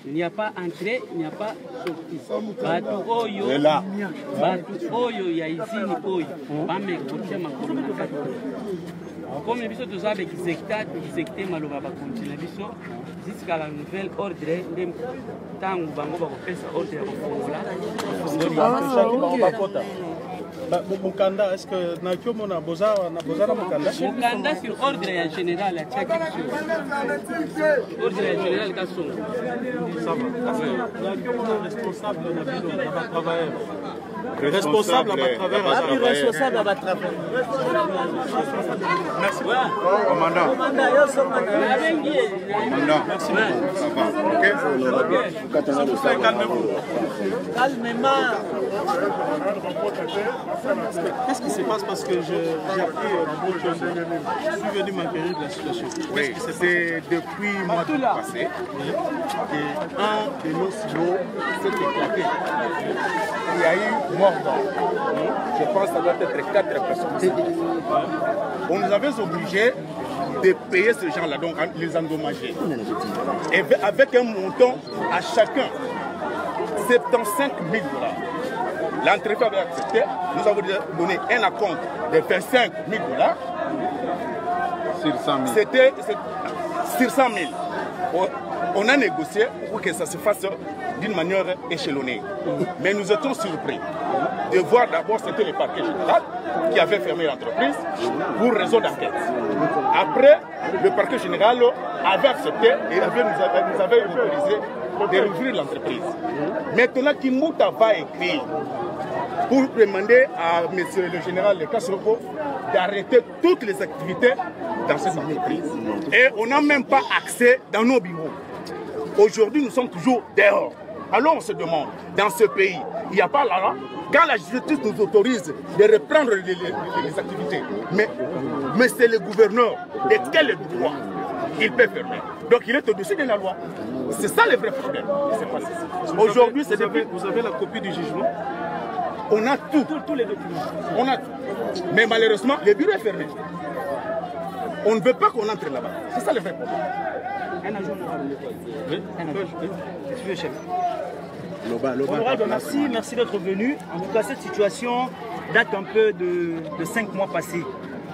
Il n'y a pas entrée, il n'y a pas sortie. Batu oyo ya izini oyo bamekutia makolo na kati. Comme biso toza avec exécuté maloba ba continuer biso jusqu'à la nouvelle ordre ndem tangu bango ba kopesa ordre ya kofongola. Mukanda, est-ce que Nakyo mona boza Mukanda? Mukanda sur ordre en général à chaque chose. Ordre en général Kasson. Ça va. Nakyo mona responsable de la ville de travailleur. Responsable à travers. Responsable à travers. Merci. Commandant. Merci beaucoup. Ça va. Ok. Calmez-vous. Calmement. Qu'est-ce qui se passe? Parce que j'ai appris beaucoup de choses. Je suis venu m'enquérir de la situation. Oui, c'est depuis le mois d'août passé qu'un de nos silos s'est éclaté. Il y a eu mort. Je pense que ça doit être 4 personnes. On nous avait obligés de payer ces gens-là, donc les endommager. Et avec un montant à chacun, 75 000 $. L'entreprise avait accepté, nous avons donné un acompte de 25 000 $. Sur 100 000. C'était sur 100 000. On a négocié pour que ça se fasse d'une manière échelonnée. Mais nous étions surpris de voir d'abord c'était le parquet général qui avait fermé l'entreprise pour raison d'enquête. Après, le parquet général avait accepté et nous avait autorisé de rouvrir l'entreprise. Maintenant, Kimouta va écrire pour demander à M. le général de Kassoko d'arrêter toutes les activités dans cette entreprise. Et on n'a même pas accès dans nos bureaux. Aujourd'hui, nous sommes toujours dehors. Alors on se demande, dans ce pays, il n'y a pas là, quand la justice nous autorise de reprendre les activités, mais c'est le gouverneur, de quel droit il peut fermer? Donc il est au-dessus de la loi. C'est ça le vrai problème. Aujourd'hui, c'est vous avez la copie du jugement? On a tous les documents. On a tout. Mais malheureusement, le bureau est fermé. On ne veut pas qu'on entre là-bas. C'est ça le vrai problème. Monsieur le chef. Honorable, merci d'être venu. En tout cas, cette situation date un peu de 5 mois passés.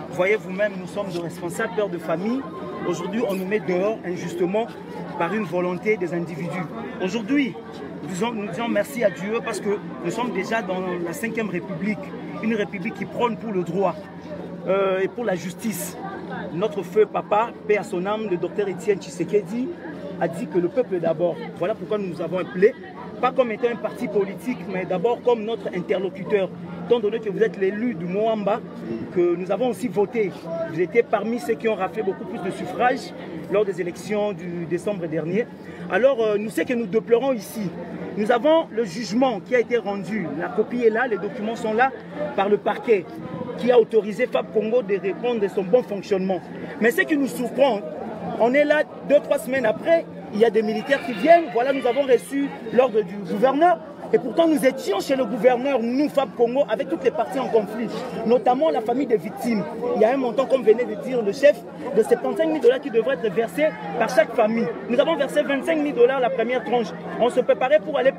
Vous voyez vous-même, nous sommes de responsables, pères de famille. Aujourd'hui, on nous met dehors injustement par une volonté des individus. Aujourd'hui, nous disons merci à Dieu parce que nous sommes déjà dans la 5e République, une république qui prône pour le droit et pour la justice. Notre feu papa, paix à son âme, le docteur Étienne Tshisekedi, a dit que le peuple d'abord. Voilà pourquoi nous nous avons appelé, pas comme étant un parti politique, mais d'abord comme notre interlocuteur. Étant donné que vous êtes l'élu du Moamba, que nous avons aussi voté. Vous étiez parmi ceux qui ont raflé beaucoup plus de suffrages lors des élections du décembre dernier. Alors, nous savons que nous déplorons ici. Nous avons le jugement qui a été rendu. La copie est là, les documents sont là par le parquet qui a autorisé Fab Congo de répondre de son bon fonctionnement. Mais ce qui nous surprend, on est là 2-3 semaines après, il y a des militaires qui viennent. Voilà, nous avons reçu l'ordre du gouverneur. Et pourtant, nous étions chez le gouverneur, nous, Fab Congo, avec toutes les parties en conflit, notamment la famille des victimes. Il y a un montant, comme venait de dire le chef, de 75 000 $ qui devrait être versé par chaque famille. Nous avons versé 25 000 $ la première tranche. On se préparait pour aller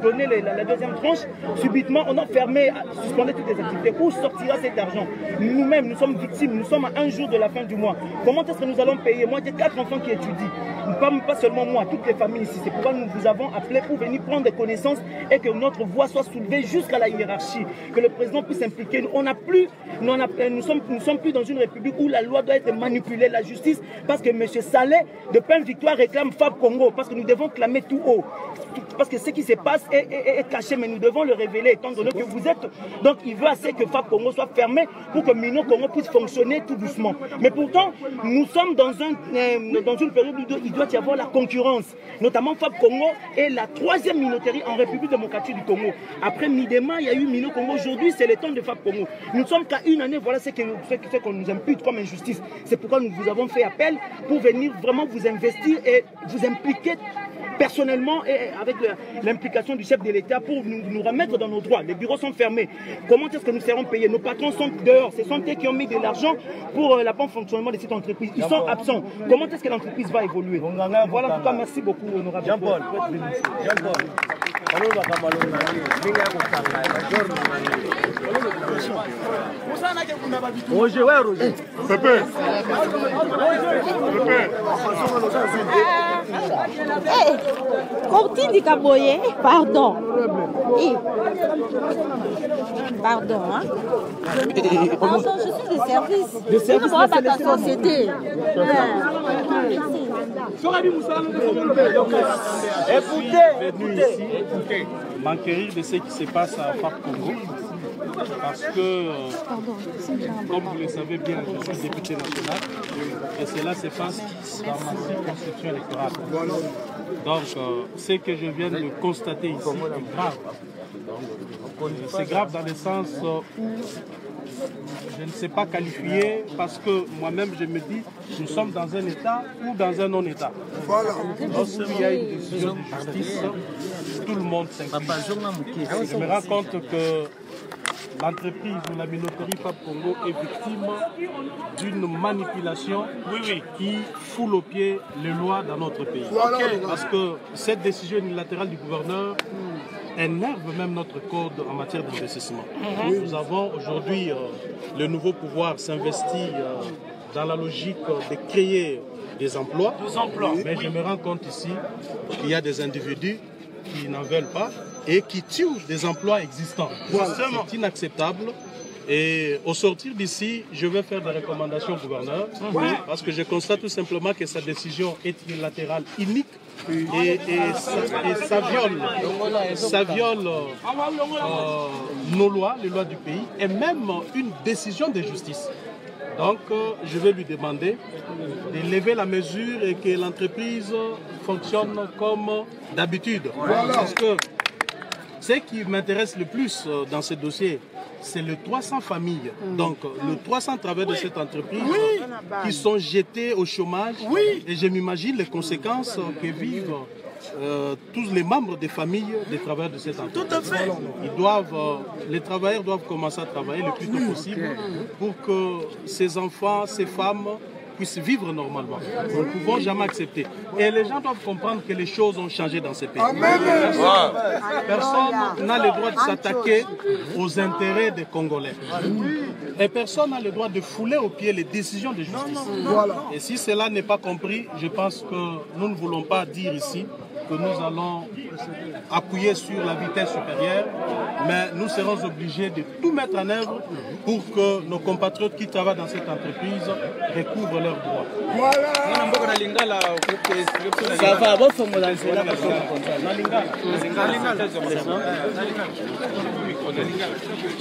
donner la deuxième tranche. Subitement, on a fermé, suspendu toutes les activités. Où sortira cet argent? Nous-mêmes, nous sommes victimes. Nous sommes à un jour de la fin du mois. Comment est-ce que nous allons payer? Moi, j'ai 4 enfants qui étudient. Pas seulement moi, toutes les familles ici. C'est pourquoi nous vous avons appelé pour venir prendre des connaissances et que notre voix soit soulevée jusqu'à la hiérarchie, que le président puisse s'impliquer. Nous ne sommes plus dans une république où la loi doit être manipulée, la justice, parce que M. Saleh de Pain Victoire réclame Fab Congo, parce que nous devons clamer tout haut. Parce que ce qui se passe est caché, mais nous devons le révéler, étant donné que vous êtes... Donc il veut assez que Fab Congo soit fermé pour que Mino Congo puisse fonctionner tout doucement. Mais pourtant, nous sommes dans une période où il doit y avoir la concurrence. Notamment Fab Congo est la 3e minoterie en République République démocratique du Congo. Après Midema, il y a eu Mino Congo. Aujourd'hui, c'est le temps de FAP Congo. Nous ne sommes qu'à une année, voilà ce qu'on nous impute comme injustice. C'est pourquoi nous vous avons fait appel pour venir vraiment vous investir et vous impliquer personnellement et avec l'implication du chef de l'État pour nous remettre dans nos droits. Les bureaux sont fermés. Comment est-ce que nous serons payés? Nos patrons sont dehors. Ce sont eux qui ont mis de l'argent pour le bon fonctionnement de cette entreprise. Ils sont absents. Comment est-ce que l'entreprise va évoluer? Voilà, en tout cas, merci beaucoup, honorable Jean-Paul. Roger, ouais, Roger. Pépé. Cortine Kaboye, pardon. Pardon, hein. Pardon, je suis de service. De service de ta société. Écoutez, m'enquérir de ce qui se passe à FAP Congo. Parce que, comme vous le savez bien, je suis député national et cela se passe dans ma circonscription électorale. Donc, ce que je viens de constater ici est grave. C'est grave dans le sens où je ne sais pas qualifier parce que moi-même je me dis nous sommes dans un état ou dans un non-état. Lorsqu'il y a une décision de justice, tout le monde s'inquiète. Je me rends compte que l'entreprise ou la minoterie FAP Congo est victime d'une manipulation qui foule aux pieds les lois dans notre pays. Parce que cette décision unilatérale du gouverneur énerve même notre code en matière d'investissement. Nous avons aujourd'hui le nouveau pouvoir s'investir dans la logique de créer des emplois. Mais je me rends compte ici qu'il y a des individus qui n'en veulent pas et qui tuent des emplois existants. C'est inacceptable. Et au sortir d'ici, je vais faire des recommandations au gouverneur parce que je constate tout simplement que sa décision est unilatérale, unique et ça viole nos lois, les lois du pays et même une décision de justice. Donc, je vais lui demander de lever la mesure et que l'entreprise fonctionne comme d'habitude. Parce que ce qui m'intéresse le plus dans ce dossier, c'est les 300 familles, donc les 300 travailleurs de cette entreprise qui sont jetés au chômage. Et je m'imagine les conséquences que vivent tous les membres des familles des travailleurs de cette entreprise. Tout à fait. Les travailleurs doivent commencer à travailler le plus tôt possible pour que ces enfants, ces femmes puissent vivre normalement. Nous ne pouvons jamais accepter. Et les gens doivent comprendre que les choses ont changé dans ces pays. Personne n'a le droit de s'attaquer aux intérêts des Congolais. Et personne n'a le droit de fouler aux pieds les décisions de justice. Et si cela n'est pas compris, je pense que nous ne voulons pas dire ici que nous allons appuyer sur la vitesse supérieure, mais nous serons obligés de tout mettre en œuvre pour que nos compatriotes qui travaillent dans cette entreprise recouvrent leurs droits. Ça va, bon, faut me lancer là.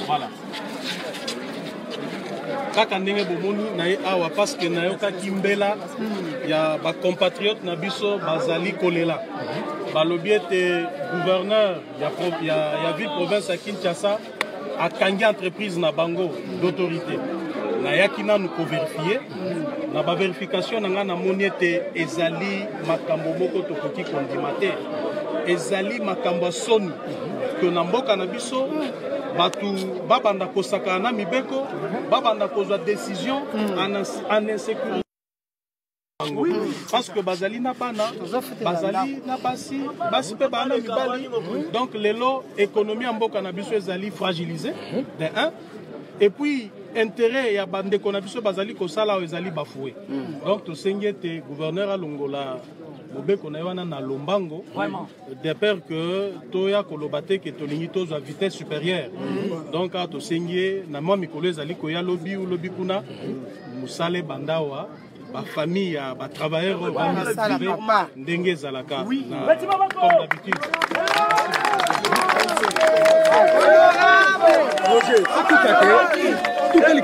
Voilà. Kaka ndenge bomoni na ye awa parce que nayokaki mbela ya bacompatriote na biso bazali kolela balobi ete gouverneur ya ville province ya Kinshasa akangi entreprise na bango d'autorité nayaki nanu kovérifie na bavérification na nga namoni ete ezali makambo moko tokoki kondima te ezali makambo ya soni ke na mboka na biso batu babanda kosaka na mibeko babanda kozwa décision en insécurité. Parce que bazali na bana bazali na basi pe bana mibali donc lelo économie mboka na biso ezali fragilisée de un et puis intérêt ya bande ko na biso bazali kosala ezali bafoué donc to sengi ete gouverneur alongola mobeko na wana na lombango de peur que toya kolobate ke tolingi tozwa vitesse supérieure donc a to sengi na mwa mikolo ezali koya lobi ou lobi kuna musale bandawa ba famille ya ba travailleurs ba privé ndenge ezalaka comme d'habitude. Roger, tout est le